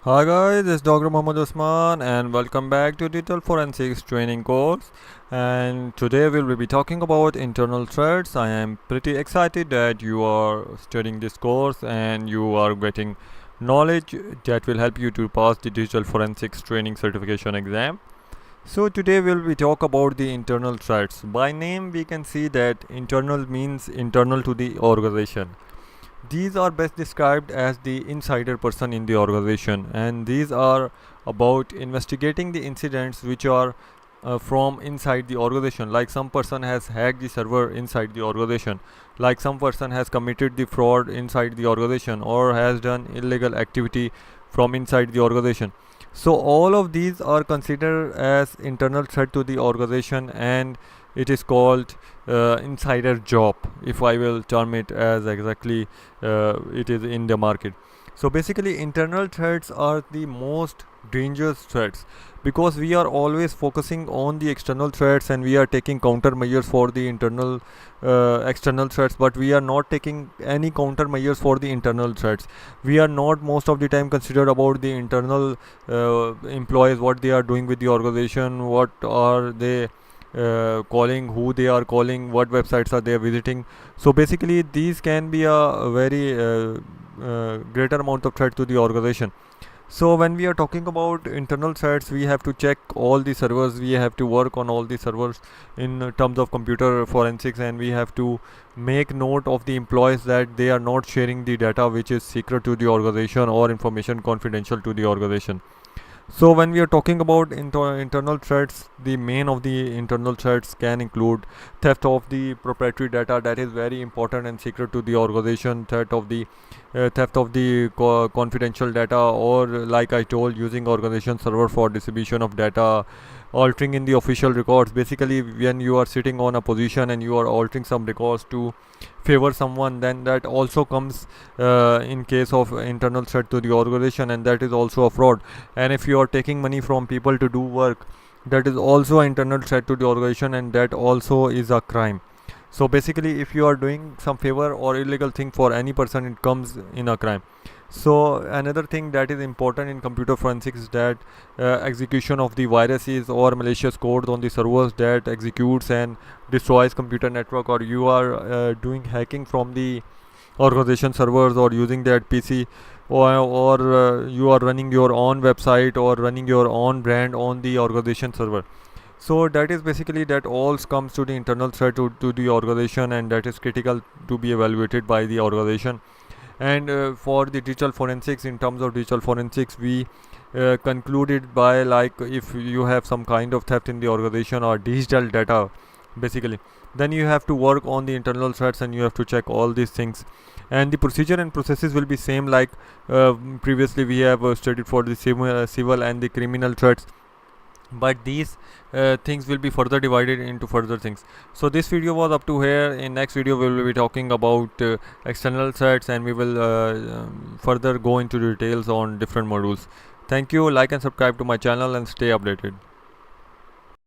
Hi guys, this is Dr. Muhammad and welcome back to Digital Forensics training course. And today we will be talking about internal threats. I am pretty excited that you are studying this course and you are getting knowledge that will help you to pass the Digital Forensics training certification exam. So today we will be talk about the internal threats. By name we can see that internal means internal to the organization. These are best described as the insider person in the organization, and these are about investigating the incidents which are from inside the organization. Like some person has hacked the server inside the organization, like some person has committed the fraud inside the organization, or has done illegal activity from inside the organization. So all of these are considered as internal threat to the organization, and it is called insider job, if I will term it as exactly it is in the market. So basically internal threats are the most dangerous threats, because we are always focusing on the external threats and we are taking countermeasures for the internal external threats, but we are not taking any countermeasures for the internal threats. We are not most of the time considered about the internal employees, what they are doing with the organization, what are they calling, who they are calling, what websites are they visiting. So basically these can be a very greater amount of threat to the organization. So when we are talking about internal threats, we have to check all the servers, we have to work on all the servers in terms of computer forensics, and we have to make note of the employees that they are not sharing the data which is secret to the organization or information confidential to the organization. So when we are talking about internal threats, the main of the internal threats can include theft of the proprietary data, that is very important and secret to the organization, theft of the confidential data, or like I told, using organization server for distribution of data, altering in the official records. Basically when you are sitting on a position and you are altering some records to favor someone, then that also comes in case of internal threat to the organization, and that is also a fraud. And if you are taking money from people to do work, that is also an internal threat to the organization, and that also is a crime. So basically if you are doing some favor or illegal thing for any person, it comes in a crime. So another thing that is important in computer forensics is that execution of the viruses or malicious codes on the servers that executes and destroys computer network, or you are doing hacking from the organization servers, or using that PC, or you are running your own website or running your own brand on the organization server. So that is basically that all comes to the internal threat to the organization, and that is critical to be evaluated by the organization. And for the digital forensics, in terms of digital forensics, we concluded by, like, if you have some kind of theft in the organization or digital data basically, then you have to work on the internal threats and you have to check all these things. And the procedure and processes will be same like previously we have studied for the civil and the criminal threats, but these things will be further divided into further things. So this video was up to here. In next video we will be talking about external threats, and we will further go into details on different modules. Thank you. Like and subscribe to my channel and stay updated.